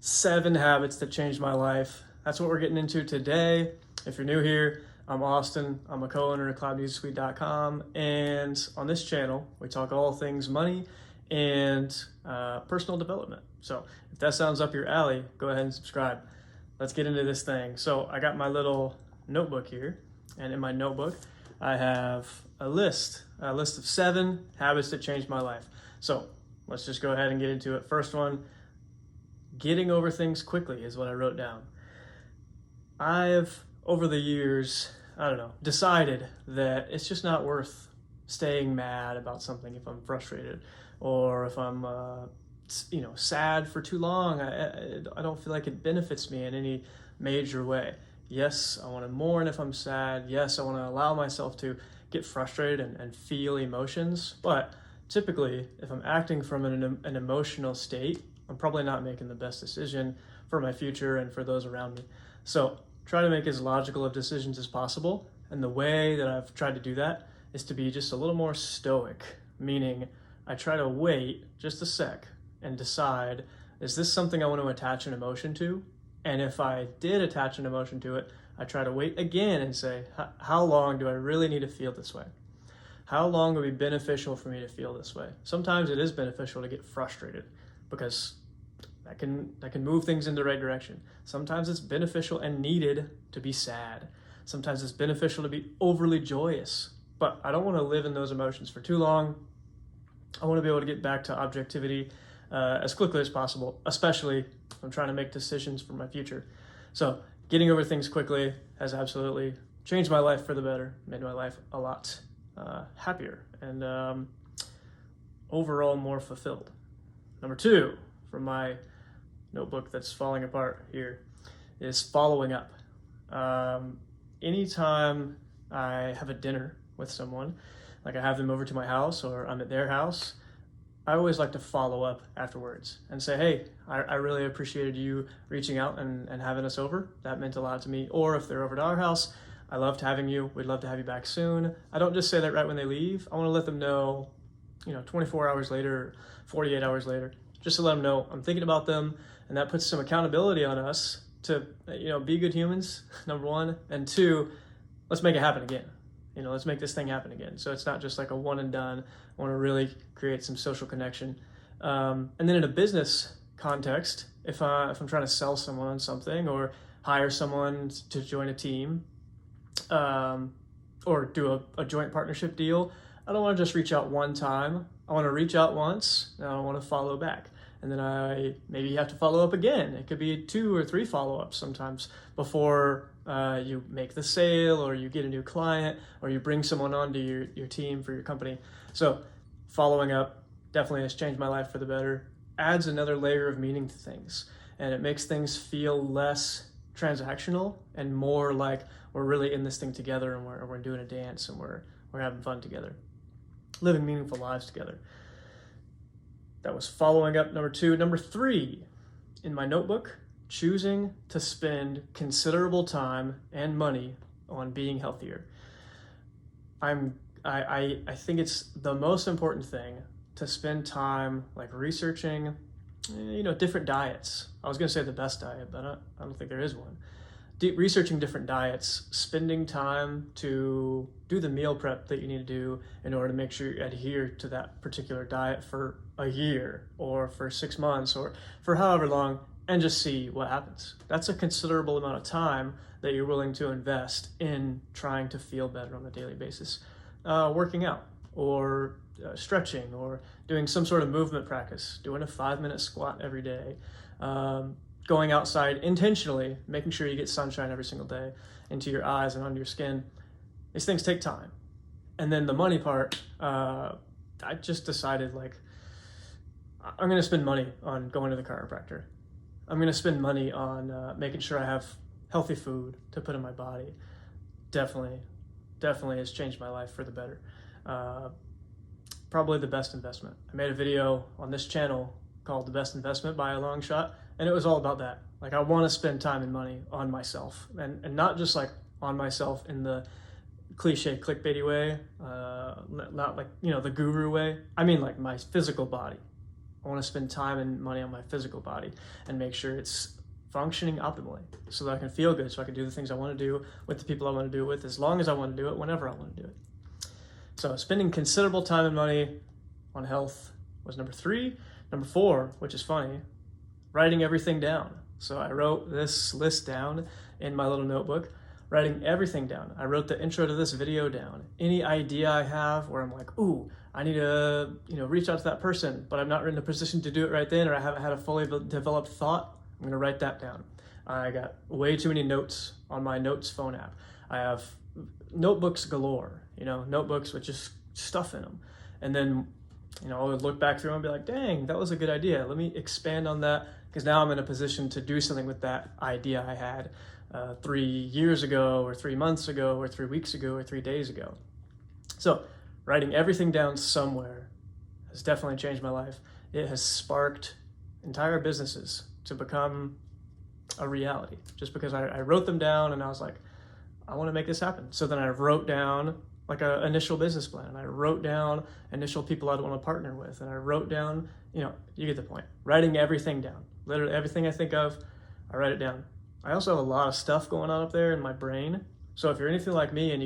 7 habits that changed my life. That's what we're getting into today. If you're new here, I'm Austin. I'm a co-owner of cloudmusicsuite.com, and on this channel, we talk all things money and personal development. So if that sounds up your alley, go ahead and subscribe. Let's get into this thing. So I got my little notebook here, and in my notebook, I have a list of 7 habits that changed my life. So let's just go ahead and get into it. First one, getting over things quickly is what I wrote down. I've, over the years, decided that it's just not worth staying mad about something if I'm frustrated, or if I'm, sad for too long. I don't feel like it benefits me in any major way. Yes, I want to mourn if I'm sad. Yes, I want to allow myself to get frustrated and feel emotions. But typically, if I'm acting from an emotional state, I'm probably not making the best decision for my future and for those around me. So try to make as logical of decisions as possible. And the way that I've tried to do that is to be just a little more stoic, meaning I try to wait just a sec and decide, is this something I want to attach an emotion to? And if I did attach an emotion to it, I try to wait again and say, how long do I really need to feel this way? How long would be beneficial for me to feel this way? Sometimes it is beneficial to get frustrated because that can move things in the right direction. Sometimes it's beneficial and needed to be sad. Sometimes it's beneficial to be overly joyous, but I don't want to live in those emotions for too long. I want to be able to get back to objectivity as quickly as possible, especially if I'm trying to make decisions for my future. So getting over things quickly has absolutely changed my life for the better, made my life a lot happier and overall more fulfilled. Number 2 from my notebook that's falling apart here is following up. Anytime I have a dinner with someone, like I have them over to my house or I'm at their house, I always like to follow up afterwards and say, hey, I really appreciated you reaching out and having us over. That meant a lot to me. Or if they're over to our house, I loved having you. We'd love to have you back soon. I don't just say that right when they leave. I want to let them know, 24 hours later, 48 hours later, just to let them know I'm thinking about them. And that puts some accountability on us to, be good humans, number 1. And 2, let's make it happen again. Let's make this thing happen again. So it's not just like a one and done. I want to really create some social connection. And then in a business context, if I'm trying to sell someone on something or hire someone to join a team, or do a joint partnership deal, I don't want to just reach out one time. I want to reach out once, and I want to follow back. And then I maybe have to follow up again. It could be 2 or 3 follow-ups sometimes before you make the sale, or you get a new client, or you bring someone onto your team for your company. So following up definitely has changed my life for the better. Adds another layer of meaning to things, and it makes things feel less transactional and more like we're really in this thing together, and we're doing a dance, and we're having fun together, living meaningful lives together. That was following up, number 2. Number 3 in my notebook, choosing to spend considerable time and money on being healthier. I think it's the most important thing to spend time like researching, different diets. I was going to say the best diet, but I don't think there is one. Researching different diets, spending time to do the meal prep that you need to do in order to make sure you adhere to that particular diet for a year or for 6 months or for however long, and just see what happens. That's a considerable amount of time that you're willing to invest in trying to feel better on a daily basis. Working out or stretching or doing some sort of movement practice, doing a 5-minute squat every day, going outside intentionally, making sure you get sunshine every single day into your eyes and onto your skin. These things take time. And then the money part, I just decided I'm going to spend money on going to the chiropractor. I'm going to spend money on making sure I have healthy food to put in my body. Definitely has changed my life for the better. Probably the best investment. I made a video on this channel called The Best Investment by a Long Shot, and it was all about that. I want to spend time and money on myself, and not just on myself in the cliche clickbaity way, not the guru way. I mean my physical body. I want to spend time and money on my physical body and make sure it's functioning optimally so that I can feel good, so I can do the things I want to do with the people I want to do it with, as long as I want to do it, whenever I want to do it. So spending considerable time and money on health was number 3. Number 4, which is funny, writing everything down. So I wrote this list down in my little notebook, writing everything down. I wrote the intro to this video down. Any idea I have where I'm like, ooh, I need to, reach out to that person, but I'm not in a position to do it right then, or I haven't had a fully developed thought, I'm gonna write that down. I got way too many notes on my notes phone app. I have notebooks galore, notebooks with just stuff in them. And then, I would look back through them and be like, dang, that was a good idea. Let me expand on that, because now I'm in a position to do something with that idea I had 3 years ago, or 3 months ago, or 3 weeks ago, or 3 days ago. So writing everything down somewhere has definitely changed my life. It has sparked entire businesses to become a reality, just because I wrote them down and I was like, I want to make this happen. So then I wrote down like an initial business plan, and I wrote down initial people I'd want to partner with, and I wrote down, you get the point. Writing everything down, literally everything I think of, I write it down. I also have a lot of stuff going on up there in my brain. So if you're anything like me and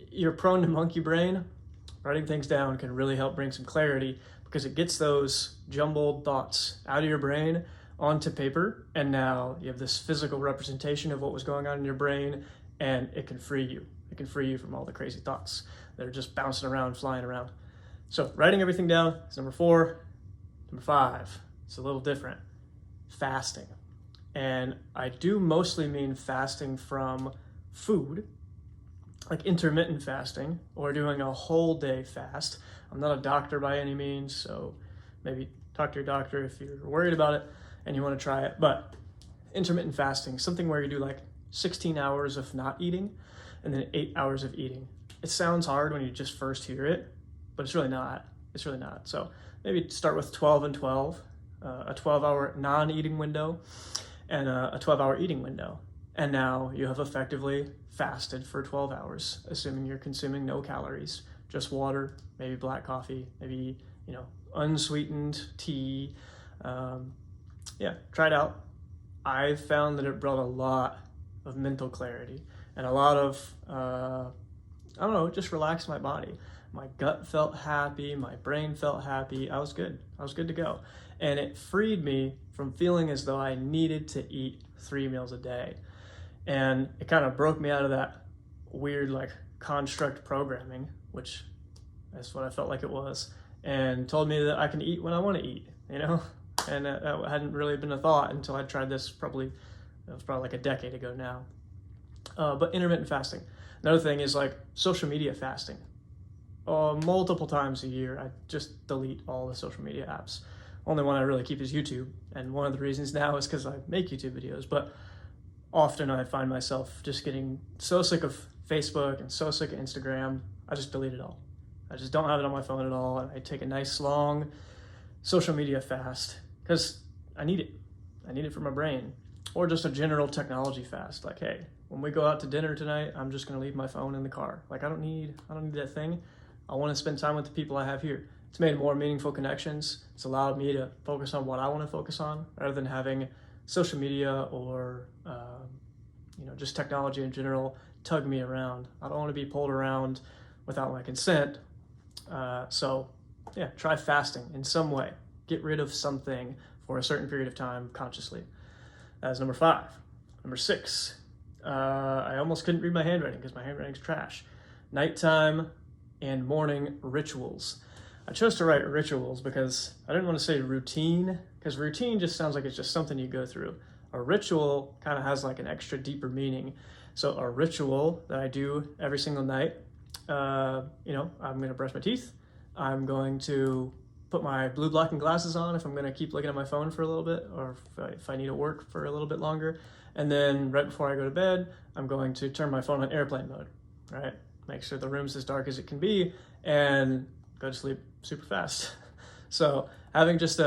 you're prone to monkey brain, writing things down can really help bring some clarity, because it gets those jumbled thoughts out of your brain onto paper, and now you have this physical representation of what was going on in your brain, and it can free you. It can free you from all the crazy thoughts that are just bouncing around, flying around. So writing everything down is number 4. Number 5, it's a little different. Fasting. And I do mostly mean fasting from food, like intermittent fasting, or doing a whole day fast. I'm not a doctor by any means, so maybe talk to your doctor if you're worried about it and you want to try it. But intermittent fasting, something where you do like 16 hours of not eating and then 8 hours of eating. It sounds hard when you just first hear it, but it's really not. It's really not. So maybe start with 12 and 12, a 12-hour non-eating window and a 12-hour eating window. And now you have effectively fasted for 12 hours, assuming you're consuming no calories, just water, maybe black coffee, maybe, unsweetened tea. Try it out. I found that it brought a lot of mental clarity and a lot of, just relaxed my body. My gut felt happy, my brain felt happy. I was good to go. And it freed me from feeling as though I needed to eat 3 meals a day. And it kind of broke me out of that weird construct programming, which is what I felt like it was, and told me that I can eat when I want to eat, and that hadn't really been a thought until I tried this it was probably like a decade ago now. But intermittent fasting. Another thing is social media fasting. Multiple times a year, I just delete all the social media apps. Only one I really keep is YouTube, and one of the reasons now is because I make YouTube videos, but often I find myself just getting so sick of Facebook and so sick of Instagram, I just delete it all. I just don't have it on my phone at all, and I take a nice long social media fast because I need it. I need it for my brain. Or just a general technology fast. Like, hey, when we go out to dinner tonight, I'm just gonna leave my phone in the car. I don't need that thing. I wanna spend time with the people I have here. It's made more meaningful connections. It's allowed me to focus on what I wanna focus on rather than having social media or just technology in general tug me around. I don't want to be pulled around without my consent. Try fasting in some way. Get rid of something for a certain period of time consciously. That's number 5. Number 6, I almost couldn't read my handwriting because my handwriting's trash. Nighttime and morning rituals. I chose to write rituals because I didn't want to say routine, because routine just sounds like it's just something you go through. A ritual kind of has an extra deeper meaning. So a ritual that I do every single night, I'm going to brush my teeth. I'm going to put my blue blocking glasses on if I'm going to keep looking at my phone for a little bit, or if I need to work for a little bit longer. And then right before I go to bed, I'm going to turn my phone on airplane mode, right? Make sure the room's as dark as it can be and go to sleep super fast. So having that's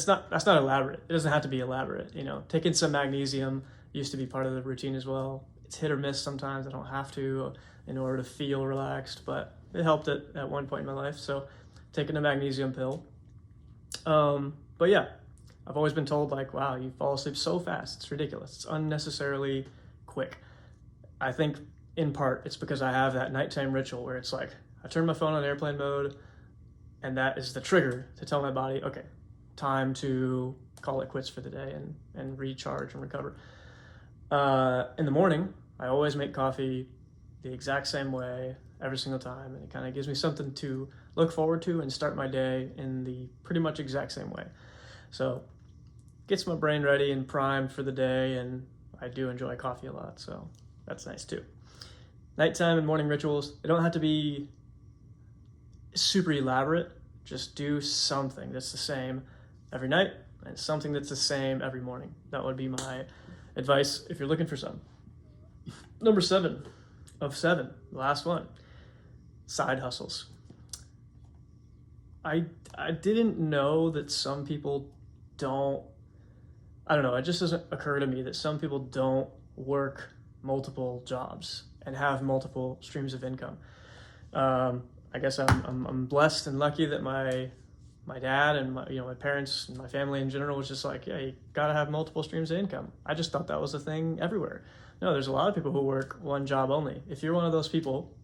not elaborate. It doesn't have to be elaborate. Taking some magnesium used to be part of the routine as well. It's hit or miss sometimes. I don't have to in order to feel relaxed, but it helped at one point in my life. So taking a magnesium pill, But yeah, I've always been told like, wow, you fall asleep so fast. It's ridiculous. It's unnecessarily quick. I think in part it's because I have that nighttime ritual where it's like, I turn my phone on airplane mode, and that is the trigger to tell my body, okay, time to call it quits for the day and recharge and recover. In the morning, I always make coffee the exact same way every single time, and it kind of gives me something to look forward to and start my day in the pretty much exact same way. So gets my brain ready and primed for the day, and I do enjoy coffee a lot, so that's nice too. Nighttime and morning rituals, they don't have to be super elaborate. Just do something that's the same every night and something that's the same every morning. That would be my advice if you're looking for some. Number 7 of 7, the last one, side hustles. I didn't know that some people don't, I don't know, it just doesn't occur to me that some people don't work multiple jobs and have multiple streams of income. I guess I'm blessed and lucky that my dad and my parents and my family in general was just like, yeah, you gotta have multiple streams of income. I just thought that was a thing everywhere. No, there's a lot of people who work one job only. If you're one of those people,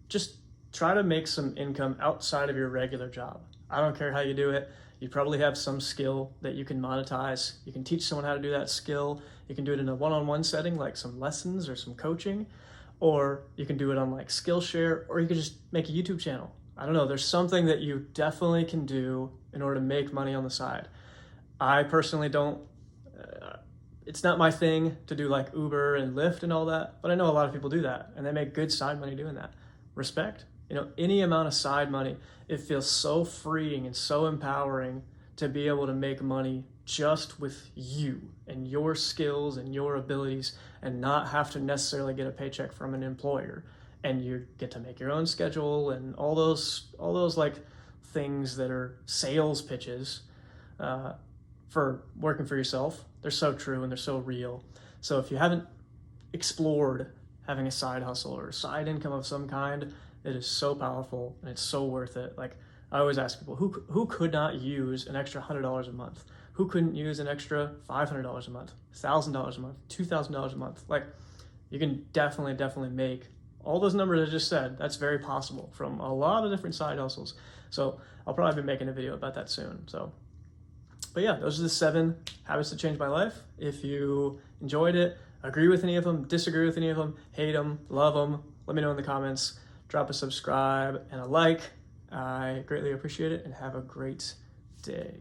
just try to make some income outside of your regular job. I don't care how you do it. You probably have some skill that you can monetize. You can teach someone how to do that skill. You can do it in a one-on-one setting, like some lessons or some coaching, or you can do it on like Skillshare, or you can just make a YouTube channel. I don't know, there's something that you definitely can do in order to make money on the side. I personally don't, it's not my thing to do like Uber and Lyft and all that, but I know a lot of people do that and they make good side money doing that. Respect. Any amount of side money, it feels so freeing and so empowering to be able to make money just with you and your skills and your abilities and not have to necessarily get a paycheck from an employer. And you get to make your own schedule and all those like things that are sales pitches for working for yourself. They're so true and they're so real. So if you haven't explored having a side hustle or a side income of some kind, it is so powerful and it's so worth it. Like I always ask people, who could not use an extra $100 a month? Who couldn't use an extra $500 a month, $1,000 a month, $2,000 a month? Like you can definitely make all those numbers I just said. That's very possible from a lot of different side hustles. So I'll probably be making a video about that soon. But yeah, those are the 7 habits that changed my life. If you enjoyed it, agree with any of them, disagree with any of them, hate them, love them, let me know in the comments. Drop a subscribe and a like. I greatly appreciate it, and have a great day.